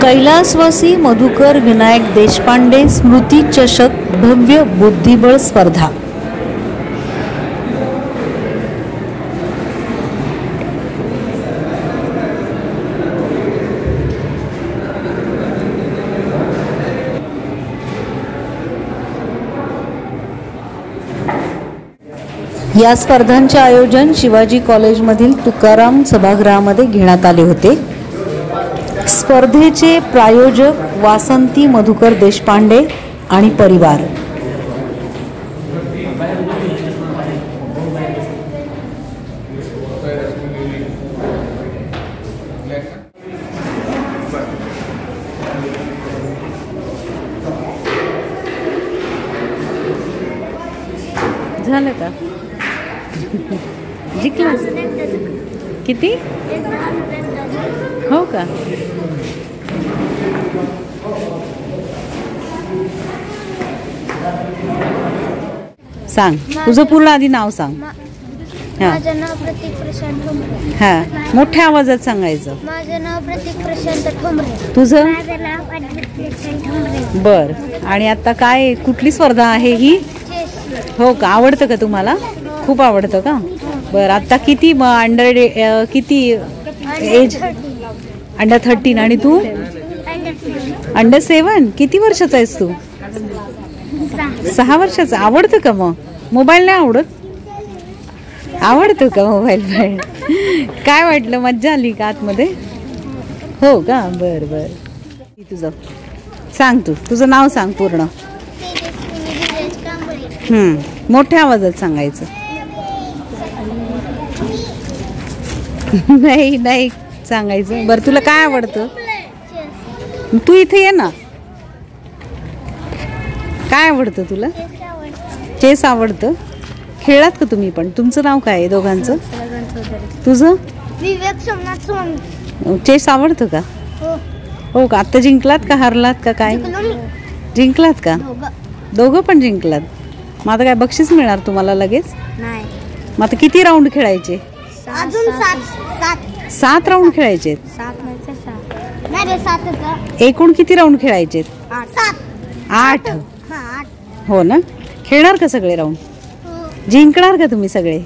कैलासवासी मधुकर विनायक देशपांडे स्मृती चषक भव्य बुद्धिबळ स्पर्धा। या स्पर्धांचे आयोजन शिवाजी कॉलेजमधील तुकाराम सभागृहामध्ये घेण्यात आले होते। स्पर्धेचे प्रायोजक वासंती मधुकर देशपांडे आणि परिवार। झालं का? जिंकलास किती? हो का? सांग तुझं पूर्ण आधी नाव सांग। माझं नाव प्रतीक प्रशांत ठोंबरे। हा, मोठ्या आवाजात सांगायचं। माझं नाव प्रतीक प्रशांत ठोंबरे। तुझं? माझं नाव अद्वित प्रशांत ठोंबरे। बर, आणि आता काय कुठली स्पर्धा आहे ही? हो का? आवडतं का तुम्हाला? खूप आवडतं का? बर, आता किती किती एज? अंडर 13। आणि तू? अंडर 7। किती वर्षाचा आहेस तू? 6 वर्षाचा। आवडतं का मग? मोबाईल नाही आवडत? आवडतो का मोबाईल? काय वाटलं, मज्जा आली का आतमध्ये? हो का? बर बर, तुझं सांग, तुझं नाव सांग पूर्ण। मोठ्या आवाजात सांगायचं। नाही नाही सांगायचं। बरं, तुला काय आवडतं? तू इथे ये ना। काय आवडतं तुला? चेस आवडतं। खेळलात का तुम्ही पण? तुमचं नाव काय आहे दोघांचं? तुझं? विवेक सोमनाथ स्वामी। चेस आवडतं का? हो का? आता जिंकलात का हारलात का काय? जिंकलात का? दोघं पण जिंकलात। मग आता काय बक्षीस मिळणार तुम्हाला लगेच? नाही। मग आता किती राऊंड खेळायचे? अजून 7 राऊंड खेळायचे। 7 एकूण किती राऊंड खेळायचे? 8। हो ना? खेळणार का सगळे राऊंड? जिंकणार का तुम्ही सगळे?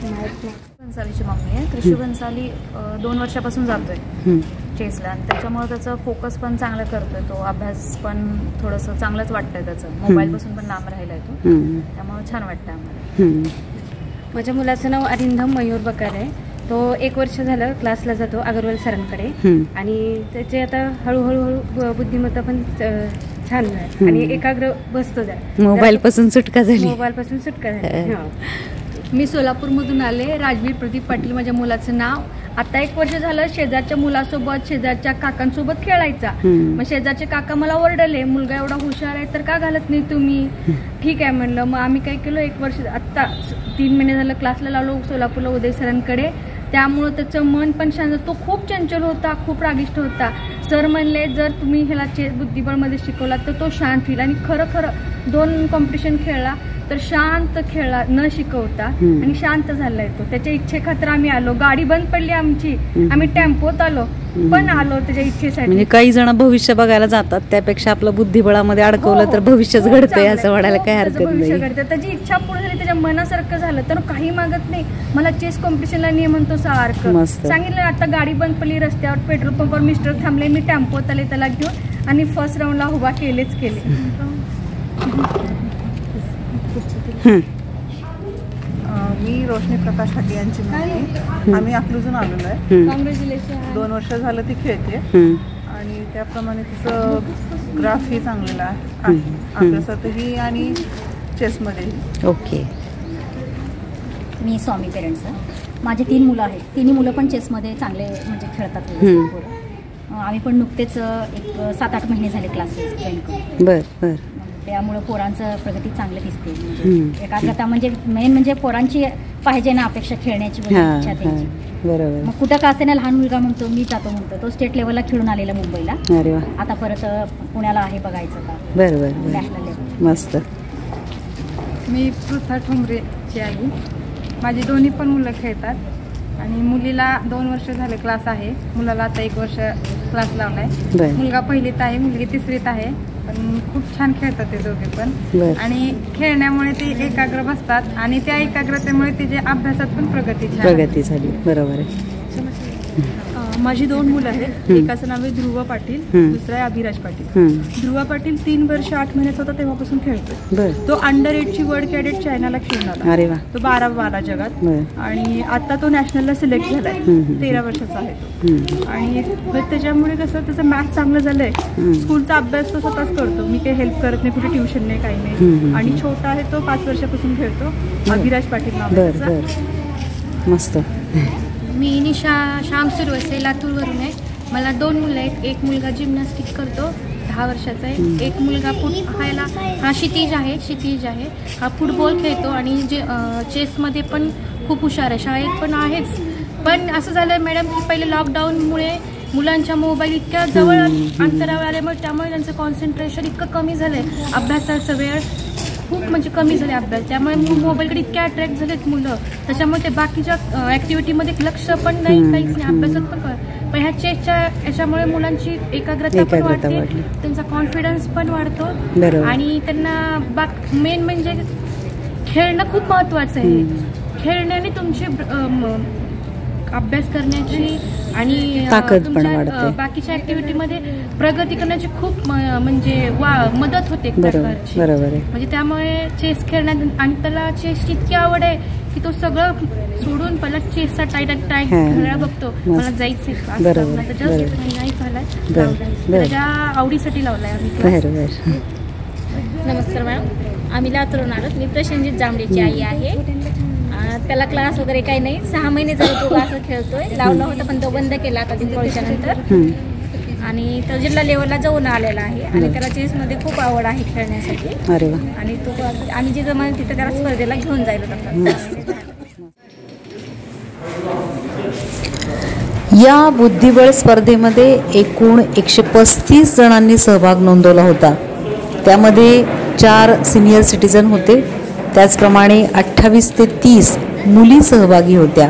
बन्सालीची मम्मी आहे। कृषी बन्साली 2 वर्षापासून जातोय चेसला, आणि त्याच्यामुळे त्याचा फोकस पण चांगला करतोय तो। अभ्यास पण थोडंसं चांगलंच वाटतंय त्याचं। मोबाईल पासून पण लांब राहिलाय तो, त्यामुळे छान वाटतं आम्हाला। माझ्या मुलाचं नाव अरिंदम मयूर बकार आहे। तो 1 वर्ष झालं क्लासला जातो अगरवाल सरांकडे, आणि त्याचे आता हळूहळू बुद्धिमत्ता पण छान आहे आणि एकाग्र बसतो जरा। मोबाईल पासून सुटका झाली। मी सोलापूरमधून आले। राजवीर प्रदीप पाटील माझ्या मुलाचं नाव। आता 1 वर्ष झालं शेजारच्या मुलासोबत, शेजारच्या काकांसोबत खेळायचा। मग शेजारचे काका मला ओरडले, मुलगा एवढा हुशार आहे तर का घालत नाही तुम्ही? ठीक आहे म्हणलं। मग आम्ही काय केलं, 1 वर्ष आता 3 महिने झालं क्लासला लावलो सोलापूरला उदय सरांकडे। त्यामुळं त्याचं मन पण शांत। तो खूप चंचल होता, खूप रागिष्ट होता। सर म्हणले जर तुम्ही ह्याला बुद्धिबळमध्ये शिकवला तर तो शांत होईल, आणि खरं 2 कॉम्पिटिशन खेळला तर शांत खेळला, न शिकवता, आणि शांत झालाय तो। त्याच्या इच्छेखातर आम्ही आलो। गाडी बंद पडली आमची, आम्ही टेम्पोत आलो, पण आलो त्याच्या इच्छेसाठी। म्हणजे काही जण भविष्य बघायला जातात, त्यापेक्षा आपलं बुद्धिबळामध्ये अडकवलं तर भविष्यच घडतंय असं म्हणायला काही हरकत नाही। त्याची इच्छा पूर्ण झाली, त्याच्या मनासारखं झालं तर काही मागत नाही। मला चेस कॉम्पिटिशनला नाही म्हणतो सारखं। सांगितलं आता गाडी बंद पडली रस्त्यावर, पेट्रोल पंपावर मिस्टर थांबले, मी टेम्पोत आले त्याला घेऊन, आणि फर्स्ट राऊंडला उभा केले। मी रोशनी प्रकाश हाटी यांची मुलगी। आम्ही अकलूजून आलेलो आहे। कॉंग्रॅच्युलेशन। 2 वर्ष झालं ती खेळते, आणि त्याप्रमाणे तिचं ग्राफही चांगलेलं आहे, अभ्यासातही आणि चेसमध्येही। ओके। मी स्वामी पेरेंट्स आहे। माझे 3 मुलं आहेत। 3 मुलं पण चेसमध्ये चांगले म्हणजे खेळतात। आम्ही पण नुकतेच 7-8 महिने झाले क्लासेस जॉईन करून। बर, त्यामुळे पोरांचं प्रगती चांगली दिसते। म्हणजे एकाग्रता म्हणजे मेन म्हणजे पोरांची पाहिजे ना अपेक्षा खेळण्याची इच्छा त्यांची। बरोबर। मग कुठं का असेना लहान मुलगा म्हणतो मी जातो म्हणतो। तो स्टेट लेवलला खेळून आलेला मुंबईला। अरे वा। आता परत पुण्याला आहे बघायचं का। बरोबर, नॅशनल लेवल। मस्त। मी पृथा ठोंबरेची आई। माझी दोन्ही पण मुलं खेळतात, आणि मुलीला 2 वर्ष झाले क्लास आहे, मुलाला आता 1 वर्ष क्लास लावलाय. बर. मुलगा पहिलीत आहे, मुलगी तिसरीत आहे. पण खूप छान खेळतात ते दोघे पण. बर. आणि खेळण्यामुळे ते एकाग्र बसतात आणि त्या एकाग्रतेमुळे तिचे अभ्यासात पण प्रगती झाली. बरोबर आहे. माझी 2 मुलं आहेत. एकाचं नाव आहे ध्रुव पाटील, दुसरा आहे अभिराज पाटील. ध्रुव पाटील 3 वर्ष 8 महिन्याचा होता तेव्हापासून खेळतोय. तो अंडर-8 वर्ल्ड कॅडेट चायनाला खेळून आला. अरे वा. तो 12 जगात. आणि आता तो नॅशनलला सिलेक्ट झालाय. 13 वर्षाचा आहे तो. आणि त्याच्यामुळे कसं त्याचं मॅथ्स चांगलं झालंय. स्कूलचा अभ्यास तो स्वतःच करतो. मी काही हेल्प करत नाही, कुठे ट्युशन नाही, काही नाही. आणि छोटा आहे तो 5 वर्षापासून खेळतो. अभिराज पाटील नाव आहे त्याचं. मस्त. मी निशा श्याम सुरवसे लातूरवरून आहे. मला 2 मुलं आहेत. एक मुलगा जिम्नॅस्टिक करतो, 10 वर्षाचा आहे. एक मुलगा हा क्षितिज आहे. हा फुटबॉल खेळतो आणि जे चेसमध्ये पण खूप हुशार आहे. शाळेत पण आहेच. पण असं झालं मॅडम की पहिले लॉकडाऊनमुळे मुलांच्या मोबाईल इतक्या जवळ अंतरावर आल्यामुळे त्यामुळे त्यांचं कॉन्सन्ट्रेशन इतकं कमी झालंय. अभ्यासाचा वेळ खूप म्हणजे कमी झाले अभ्यास. त्यामुळे मोबाईलकडे इतके अट्रॅक्ट झालेत मुलं. त्याच्यामुळे ते बाकीच्या ॲक्टिव्हिटीमध्ये लक्ष पण नाही, काहीच नाही. अभ्यासात पण ह्या चेसच्या याच्यामुळे मुलांची एकाग्रता पण वाढते, त्यांचा कॉन्फिडन्स पण वाढतो. आणि त्यांना मेन म्हणजे खेळणं खूप महत्त्वाचं आहे. खेळण्याने तुमची अभ्यास करण्याची आणि तुमच्या बाकीच्या ऍक्टिव्हिटीमध्ये प्रगती करण्याची खूप म्हणजे मदत होते प्रकारची. म्हणजे त्यामुळे चेस खेळण्यात आणि त्याला चेसची इतकी आवड आहे की तो सगळं सोडून पहिला चेसचा टाईम खेळायला बघतो. मला जायचंय क्लास जस्ट नाही झालाय, त्याच्या आवडीसाठी लावलाय आम्ही. नमस्कार मॅडम, आम्ही लातूरून आलो. मी प्रशांत जांभळेची आई आहे. त्याला क्लास वगैरे काही नाही. 6 महिने झाले तो असं खेळतोय. लावला होता पण तो बंद केला आता दिवाळीच्यानंतर. आणि तो जिल्हा लेवलला जाऊन आलेला आहे. आणि त्याला चेसमध्ये खूप आवड आहे खेळण्यासाठी. आणि तो आम्ही जिथं म्हणजे तिथं त्याला स्पर्धेला घेऊन जायला. या बुद्धिबळ स्पर्धेमध्ये एकूण 135 जणांनी सहभाग नोंदवला होता. त्यामध्ये 4 सिनियर सिटीजन होते. त्याचप्रमाणे 28 ते 30 मुली सहभागी होत्या.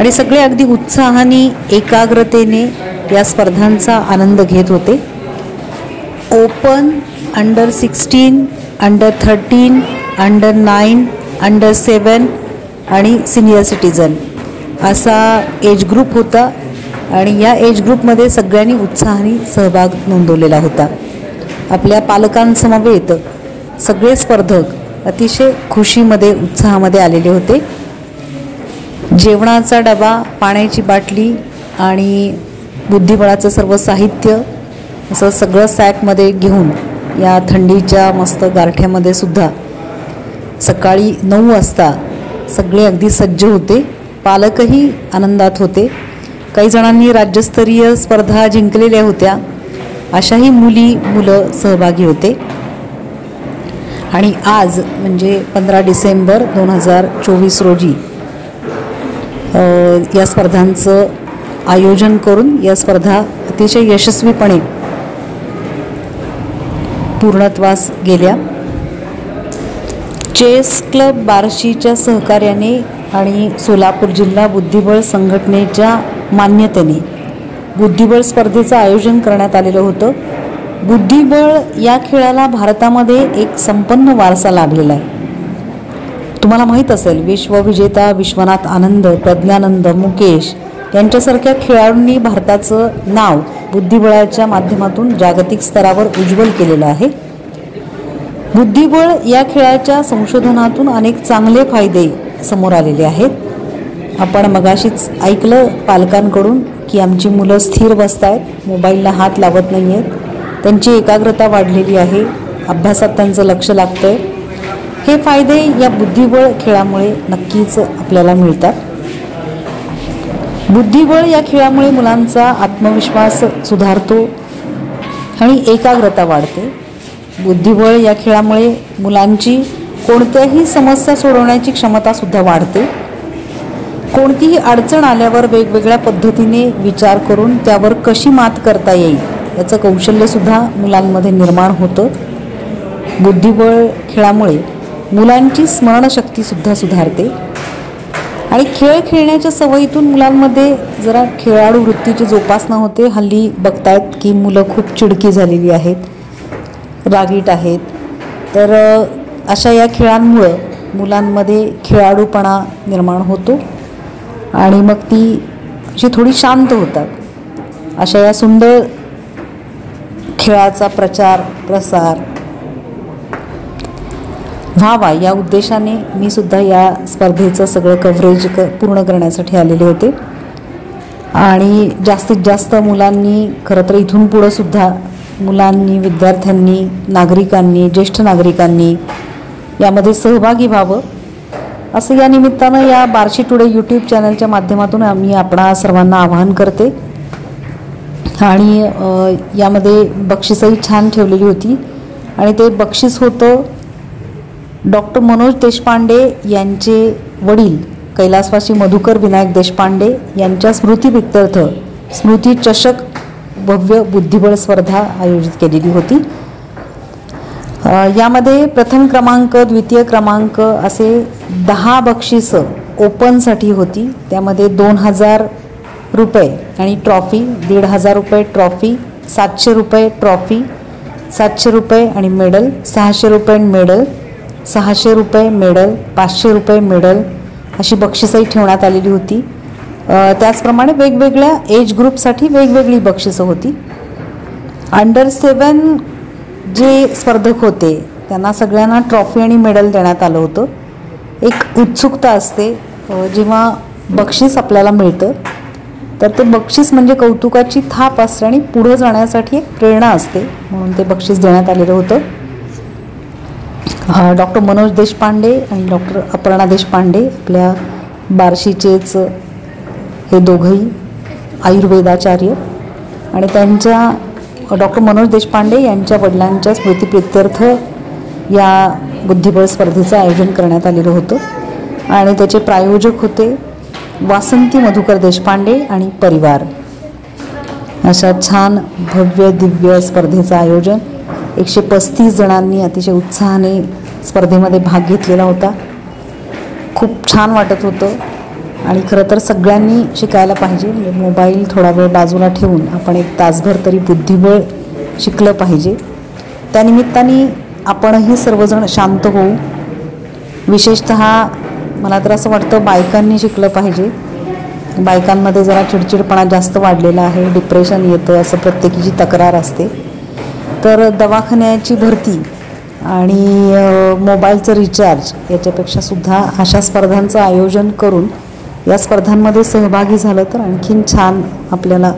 आणि सगळे अगदी उत्साहाने एकाग्रतेने या स्पर्धांचा आनंद घेत होते. ओपन, अंडर-16, अंडर-13, अंडर-9, अंडर-7 आणि सिनियर सिटीजन असा एज ग्रुप होता. आणि या एज ग्रुपमध्ये सगळ्यांनी उत्साहाने सहभाग नोंदवलेला होता. आपल्या पालकांसमवेत सगळे स्पर्धक अतिशय खुशीमध्ये उत्साहामध्ये आलेले होते. जेवणाचा डबा, पाण्याची बाटली आणि बुद्धिबळाचं सर्व साहित्य असं सगळं सॅकमध्ये घेऊन या थंडीच्या मस्त गारठ्यामध्ये सुद्धा सकाळी 9 वाजता सगळे अगदी सज्ज होते. पालकही आनंदात होते. काही जणांनी राज्यस्तरीय स्पर्धा जिंकलेल्या होत्या. अशाही मुलं सहभागी होते. आणि आज म्हणजे 15 डिसेंबर 2024 रोजी या स्पर्धांचं आयोजन करून या स्पर्धा अतिशय यशस्वीपणे पूर्णत्वास गेल्या. चेस क्लब बार्शीच्या सहकार्याने आणि सोलापूर जिल्हा बुद्धिबळ संघटनेच्या मान्यतेने बुद्धिबळ स्पर्धेचं आयोजन करण्यात आलेलं होतं. बुद्धिबळ या खेळाला भारतामध्ये एक संपन्न वारसा लाभलेला आहे. तुम्हाला माहीत असेल, विश्वविजेता विश्वनाथ आनंद, प्रज्ञानंद, मुकेश यांच्यासारख्या खेळाडूंनी भारताचं नाव बुद्धिबळाच्या माध्यमातून जागतिक स्तरावर उज्ज्वल केलेलं आहे. बुद्धिबळ या खेळाच्या संशोधनातून अनेक चांगले फायदे समोर आलेले आहेत. आपण मगाशीच ऐकलं पालकांकडून की आमची मुलं स्थिर बसत आहेत, मोबाईलला हात लावत नाही आहेत, त्यांची एकाग्रता वाढलेली आहे, अभ्यासात त्यांचं लक्ष लागतं आहे. हे फायदे या बुद्धिबळ खेळामुळे नक्कीच आपल्याला मिळतात. बुद्धिबळ या खेळामुळे मुलांचा आत्मविश्वास सुधारतो आणि एकाग्रता वाढते. बुद्धिबळ या खेळामुळे मुलांची कोणत्याही समस्या सोडवण्याची क्षमतासुद्धा वाढते. कोणतीही अडचण आल्यावर वेगवेगळ्या पद्धतीने विचार करून त्यावर कशी मात करता येईल याचं कौशल्यसुद्धा मुलांमध्ये निर्माण होतं. बुद्धिबळ खेळामुळे मुलांची स्मरणशक्तीसुद्धा सुधारते आणि खेळ खेळण्याच्या सवयीतून मुलांमध्ये जरा खेळाडू वृत्तीची जोपासना होते. हल्ली बघतायत की मुलं खूप चिडकी झालेली आहेत, रागीट आहेत. तर अशा या खेळांमुळं मुलांमध्ये खेळाडूपणा निर्माण होतो आणि मग ती अशी थोडी शांत होतात. अशा या सुंदर खेळाचा प्रचार प्रसार व्हावा या उद्देशाने मी सुद्धा या स्पर्धेचं सगळं कव्हरेज पूर्ण करण्यासाठी आलेले होते. आणि जास्तीत जास्त मुलांनी खरं तर इथून पुढं सुद्धा मुलांनी, विद्यार्थ्यांनी, नागरिकांनी, ज्येष्ठ नागरिकांनी यामध्ये सहभागी व्हावं असं या निमित्तानं या बार्शी टुडे यूट्यूब चॅनलच्या माध्यमातून आम्ही आपणा सर्वांना आवाहन करते. आणि यामध्ये बक्षीसही छान ठेवलेली होती आणि ते बक्षीस होतं डॉक्टर मनोज देशपांडे यांचे वडील कैलासवासी मधुकर विनायक देशपांडे यांच्या स्मृतिप्रित्यर्थ स्मृती चषक भव्य बुद्धिबळ स्पर्धा आयोजित केलेली होती. यामध्ये प्रथम क्रमांक, द्वितीय क्रमांक असे 10 बक्षिसं ओपनसाठी होती. त्यामध्ये 2000 रुपये आणि ट्रॉफी, 1500 रुपये ट्रॉफी, 700 रुपये ट्रॉफी, 700 रुपये आणि मेडल, 600 रुपये मेडल, 600 रुपये मेडल, 500 रुपये मेडल अशी बक्षिसंही ठेवण्यात आलेली होती. त्याचप्रमाणे वेगवेगळ्या एज ग्रुपसाठी वेगवेगळी बक्षिसं होती. अंडर 7 जे स्पर्धक होते त्यांना सगळ्यांना ट्रॉफी आणि मेडल देण्यात आलं होतं. एक उत्सुकता असते जेव्हा बक्षीस आपल्याला मिळतं, तर ते बक्षीस म्हणजे कौतुकाची थाप असते आणि पुढं जाण्यासाठी एक प्रेरणा असते, म्हणून ते बक्षीस देण्यात आलेलं होतं. डॉक्टर मनोज देशपांडे आणि डॉक्टर अपर्णा देशपांडे आपल्या बार्शीचेच हे दोघंही आयुर्वेदाचार्य आणि त्यांच्या डॉक्टर मनोज देशपांडे यांच्या वडिलांच्या स्मृतिप्रित्यर्थ या बुद्धिबळ स्पर्धेचं आयोजन करण्यात आलेलं होतं. आणि त्याचे प्रायोजक होते वासंती मधुकर देशपांडे आणि परिवार. अशा छान भव्य दिव्य स्पर्धेचं आयोजन 135 जणांनी अतिशय उत्साहाने स्पर्धेमध्ये भाग घेतलेला होता. खूप छान वाटत होतं आणि खरं तर सगळ्यांनी शिकायला पाहिजे. मोबाईल थोडा वेळ बाजूला ठेवून आपण 1 तासभर तरी बुद्धिबळ शिकलं पाहिजे. त्यानिमित्ताने आपणही सर्वजण शांत होऊ. विशेषतः मला तर असं वाटतं बायकांनी शिकलं पाहिजे. बायकांमध्ये जरा चिडचिडपणा जास्त वाढलेला आहे, डिप्रेशन येतं असं प्रत्येकीची तक्रार असते. तर दवाखान्याची भरती आणि मोबाईलचं रिचार्ज याच्यापेक्षा सुद्धा अशा स्पर्धांचं आयोजन करून या स्पर्धांमध्ये सहभागी झालं तर आणखीन छान आपल्याला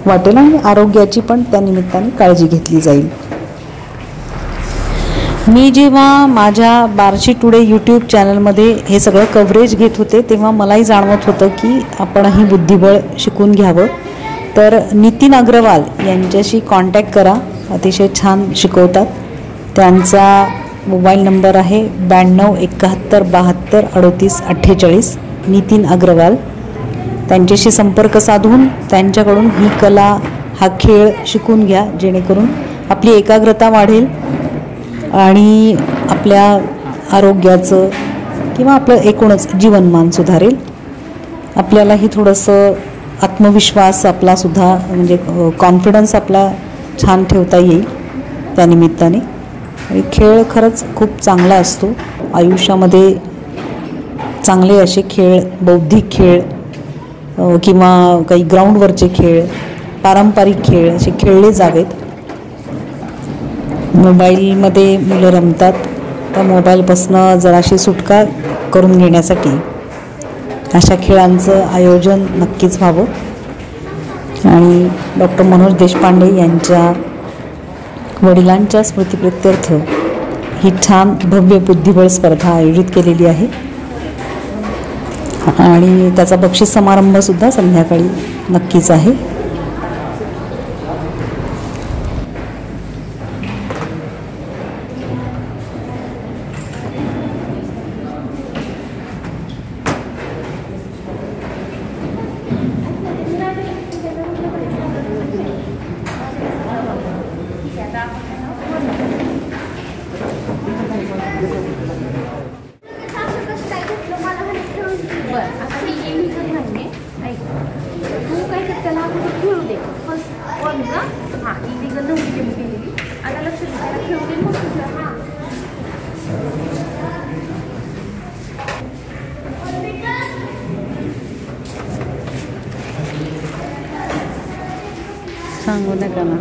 वाटेल आणि आरोग्याची पण त्या निमित्ताने काळजी घेतली जाईल. मी जेव्हा माझ्या बार्शी टुडे यूट्यूब चॅनलमध्ये हे सगळं कव्हरेज घेत होते तेव्हा मलाही जाणवत होतं की आपणही बुद्धिबळ शिकून घ्यावं. तर नितीन अग्रवाल यांच्याशी कॉन्टॅक्ट करा, अतिशय छान शिकवतात. त्यांचा मोबाईल नंबर आहे 92 71 72 38 48. नितीन अग्रवाल. त्यांच्याशी संपर्क साधून त्यांच्याकडून ही कला, हा खेळ शिकून घ्या, जेणेकरून आपली एकाग्रता वाढेल आणि आपल्या आरोग्याचं किंवा आपलं एकूणच जीवनमान सुधारेल. आपल्यालाही थोडंसं आत्मविश्वास आपलासुद्धा म्हणजे कॉन्फिडन्स आपला छान ठेवता येईल त्यानिमित्ताने. आणि खेळ खरंच खूप चांगला असतो. आयुष्यामध्ये चांगले असे खेळ, बौद्धिक खेळ किंवा काही ग्राउंडवरचे खेळ, पारंपरिक खेळ असे खेळले जावेत. मोबाईलमध्ये मुलं रमतात, त्या मोबाईलपासून जराशी सुटका करून घेण्यासाठी अशा खेळांचं आयोजन नक्कीच व्हावं. आणि डॉक्टर मनोज देशपांडे यांच्या वडिलांच्या स्मृतिप्रित्यर्थ ही छान भव्य बुद्धिबळ स्पर्धा आयोजित केलेली आहे आणि त्याचा बक्षीस समारंभसुद्धा संध्याकाळी नक्कीच आहे. बरं. इलिगल नव्हती गेम केलेली. आता लक्ष द्यायला ठेवले मग तुझं. हां सांगू नका ना.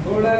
थोड़ा